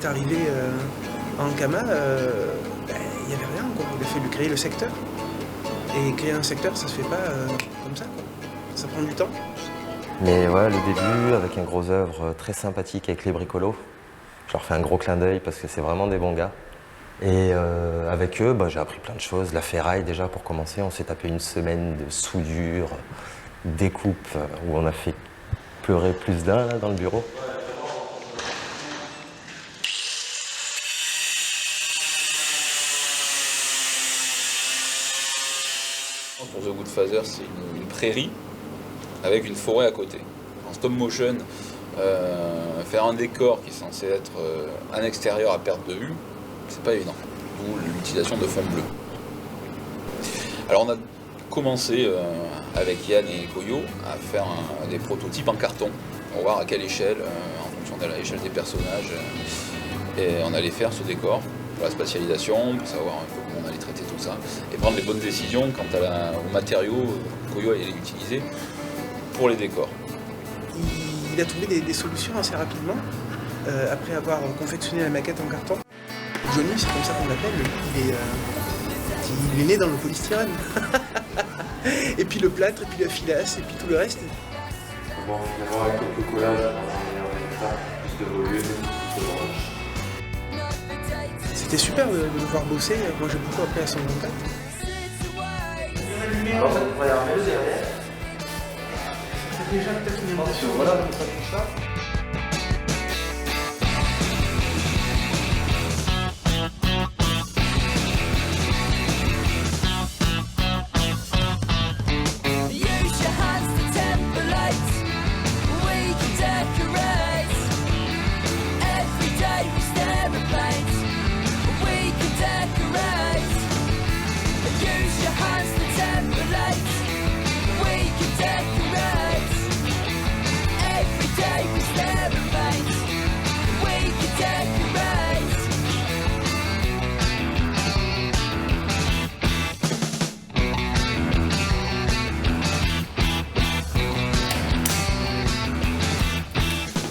est arrivé à Ankama, il n'y avait rien, quoi. Il a fallu créer le secteur. Et créer un secteur, ça se fait pas comme ça, quoi. Ça prend du temps. Mais ouais, le début, avec un gros œuvre très sympathique avec les bricolos. Je leur fais un gros clin d'œil parce que c'est vraiment des bons gars. Et avec eux, j'ai appris plein de choses. La ferraille, déjà, pour commencer, on s'est tapé une semaine de soudure, découpe, où on a fait pleurer plus d'un là dans le bureau. Pour The Good Father, c'est une prairie avec une forêt à côté. En stop motion, faire un décor qui est censé être un extérieur à perte de vue, c'est pas évident. D'où l'utilisation de fond bleu. Alors on a commencé avec Yann et Koyo à faire des prototypes en carton pour voir à quelle échelle, en fonction de l'échelle des personnages, et on allait faire ce décor pour la spatialisation, pour savoir un peu comment on allait traiter tout ça, et prendre les bonnes décisions quant aux matériaux que Koyo allait utiliser pour les décors. Il a trouvé des solutions assez rapidement, après avoir confectionné la maquette en carton. Johnny, c'est comme ça qu'on l'appelle, il est né dans le polystyrène. Et puis le plâtre, et puis la filasse, et puis tout le reste. Bon, finalement, avec quelques collages, on a un meilleur résultat, plus de volume, plus de branches. C'était super de le voir bosser, moi j'ai beaucoup appris à son contact. En fait, on va y arriver le derrière. C'est déjà peut-être une émotion. Voilà, comme ça, tout ça.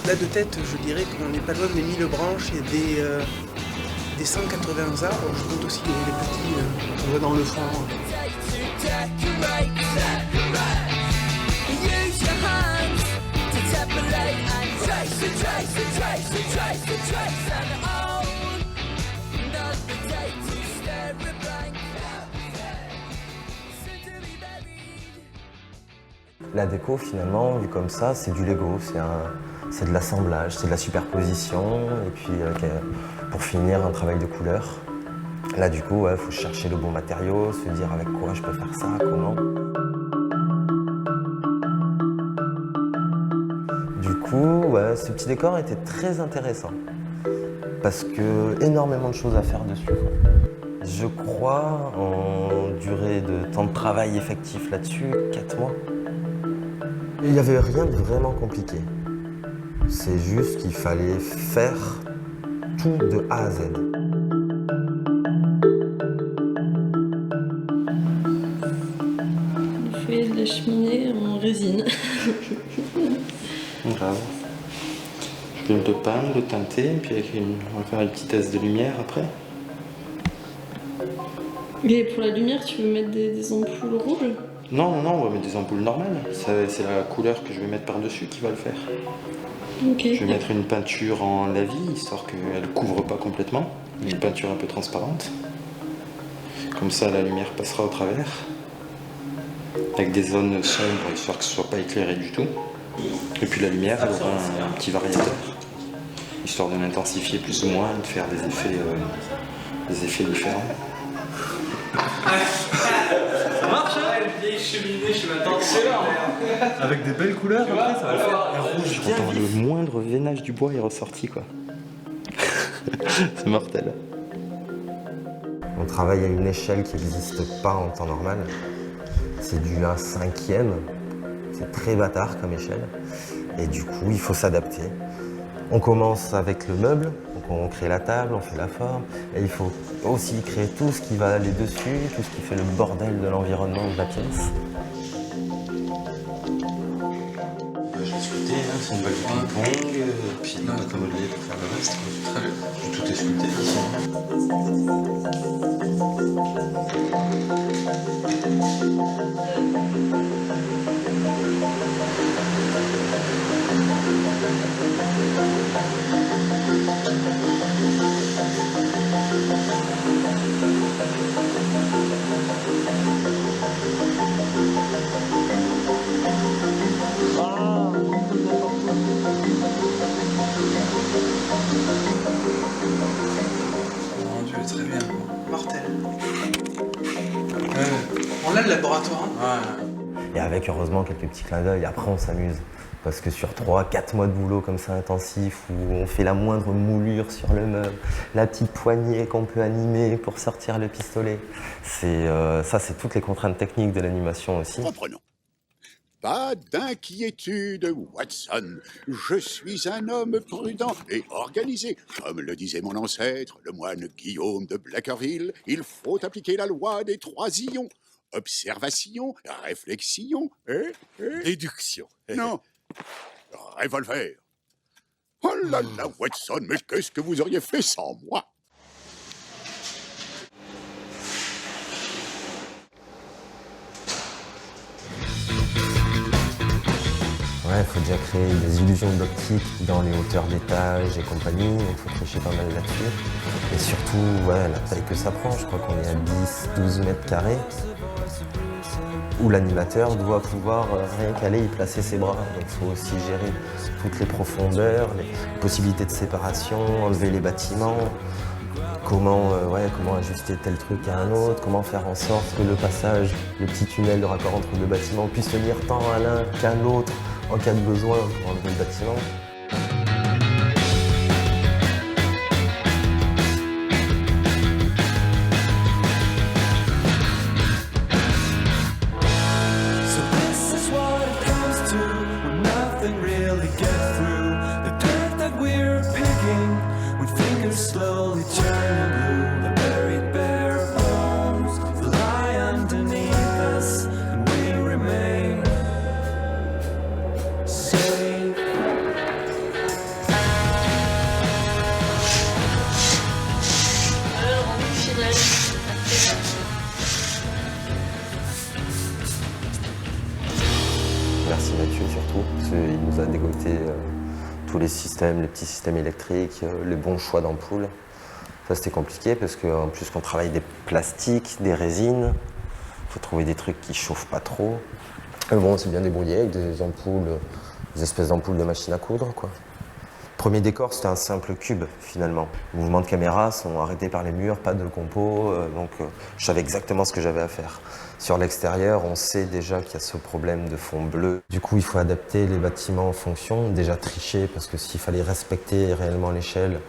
Là de tête, je dirais qu'on n'est pas loin des 1000 branches et des 180 arbres. Je compte aussi les petits qu'on voit dans le fond. La déco, finalement, vu comme ça, c'est du Lego, c'est de l'assemblage, c'est de la superposition, et puis pour finir, un travail de couleur. Là, du coup, il faut chercher le bon matériau, se dire avec quoi je peux faire ça, comment. Du coup, ce petit décor était très intéressant, parce que énormément de choses à faire dessus, quoi. Je crois, en durée de temps de travail effectif là-dessus, 4 mois. Il n'y avait rien de vraiment compliqué. C'est juste qu'il fallait faire tout de A à Z. On fait de la cheminée en résine. Grave. Je vais le peindre, le teinter, puis on va faire une petite tasse de lumière après. Et pour la lumière, tu veux mettre des ampoules rouges? Non, on va mettre des ampoules normales. C'est la couleur que je vais mettre par-dessus qui va le faire. Okay. Je vais mettre une peinture en lavis, histoire qu'elle ne couvre pas complètement. Une peinture un peu transparente. Comme ça, la lumière passera au travers. Avec des zones sombres, histoire que ce ne soit pas éclairé du tout. Et puis la lumière, elle aura un petit variateur. Histoire de l'intensifier plus ou moins, de faire des effets différents. Ça marche, hein? Une vieille cheminée chez ma tante. Excellent. Avec des belles couleurs, après, ça va le faire. Rouge, quand le moindre veinage du bois est ressorti, quoi. C'est mortel. On travaille à une échelle qui n'existe pas en temps normal. C'est du 1/5e. C'est très bâtard comme échelle. Et du coup, il faut s'adapter. On commence avec le meuble, donc on crée la table, on fait la forme, et il faut aussi créer tout ce qui va aller dessus, tout ce qui fait le bordel de l'environnement de la pièce. Je l'ai souhaité, c'est une balle de ping-pong, puis T'as modelé pour faire le reste. Très bien. Tout est sculpté ici. Mon Dieu, très bien. Mortel. On a le laboratoire. Hein. Et avec heureusement quelques petits clins d'œil, après on s'amuse. Parce que sur 3-4 mois de boulot comme ça intensif, où on fait la moindre moulure sur le meuble, la petite poignée qu'on peut animer pour sortir le pistolet, ça c'est toutes les contraintes techniques de l'animation aussi. Reprenons. Pas d'inquiétude, Watson. Je suis un homme prudent et organisé. Comme le disait mon ancêtre, le moine Guillaume de Blackerville, il faut appliquer la loi des 3 ions. Observation, réflexion et... Déduction. Non, revolver. Oh là là, Watson, mais qu'est-ce que vous auriez fait sans moi? Ouais, il faut déjà créer des illusions d'optique dans les hauteurs d'étage et compagnie, il faut tricher pas mal là-dessus. Et surtout, ouais, la taille que ça prend, je crois qu'on est à 10-12 mètres carrés, où l'animateur doit pouvoir rien qu'aller y placer ses bras. Donc il faut aussi gérer toutes les profondeurs, les possibilités de séparation, enlever les bâtiments, comment ajuster tel truc à un autre, comment faire en sorte que le passage, le petit tunnel de raccord entre deux bâtiments puisse tenir tant à l'un qu'à l'autre en cas de besoin pour enlever le bâtiment. Merci Mathieu surtout, parce qu'il nous a dégoté tous les systèmes, les petits systèmes électriques, les bons choix d'ampoules. Ça c'était compliqué parce qu'en plus qu'on travaille des plastiques, des résines, il faut trouver des trucs qui chauffent pas trop. Mais bon, on s'est bien débrouillé avec des ampoules, des espèces d'ampoules de machine à coudre, quoi. Premier décor, c'était un simple cube finalement. Les mouvements de caméra sont arrêtés par les murs, pas de compo, donc je savais exactement ce que j'avais à faire. Sur l'extérieur, on sait déjà qu'il y a ce problème de fond bleu. Du coup, il faut adapter les bâtiments en fonction, déjà tricher, parce que s'il fallait respecter réellement l'échelle,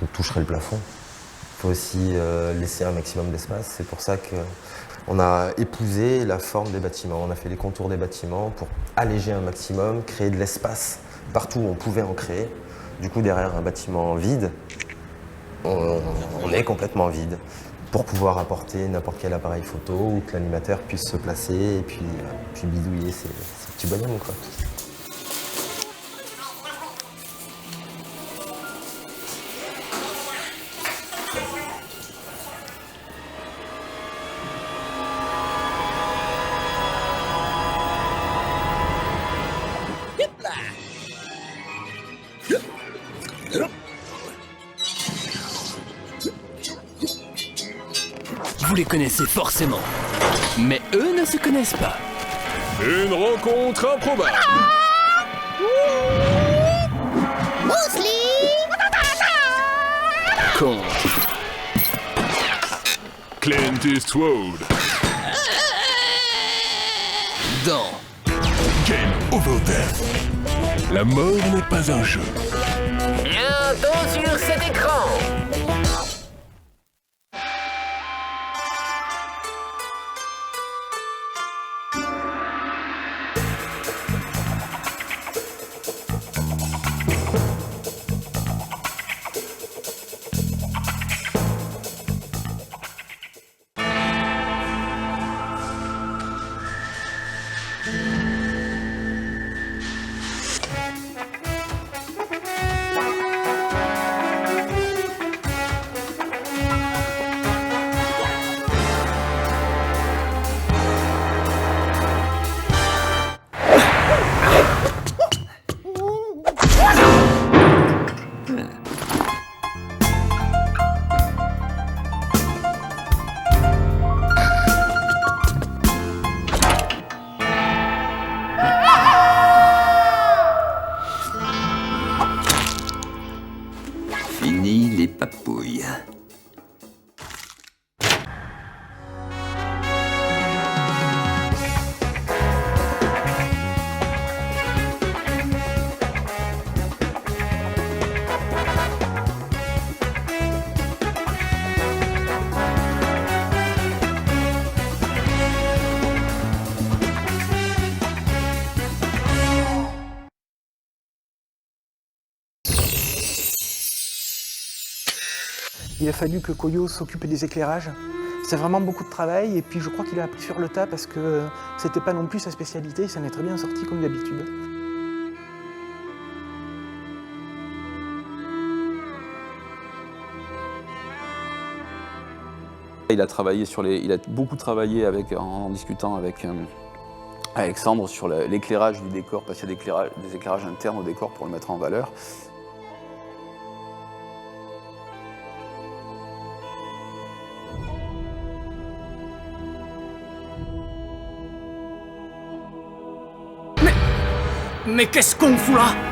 on toucherait le plafond. Il faut aussi laisser un maximum d'espace. C'est pour ça qu'on a épousé la forme des bâtiments. On a fait les contours des bâtiments pour alléger un maximum, créer de l'espace partout où on pouvait en créer. Du coup, derrière un bâtiment vide, on est complètement vide pour pouvoir apporter n'importe quel appareil photo ou que l'animateur puisse se placer et puis bidouiller ses petits bonhommes, quoi. Vous les connaissez forcément, mais eux ne se connaissent pas. Une rencontre improbable. Contre Clint Eastwood. dans Game Over Death. La mort n'est pas un jeu. bientôt sur cet écran. Fini les papouilles. Il a fallu que Koyo s'occupe des éclairages. C'est vraiment beaucoup de travail et puis je crois qu'il a appris sur le tas parce que c'était pas non plus sa spécialité et ça en est très bien sorti comme d'habitude. Il a beaucoup travaillé en discutant avec Alexandre sur l'éclairage du décor, parce qu'il y a des éclairages internes au décor pour le mettre en valeur. Mais qu'est-ce qu'on fout là?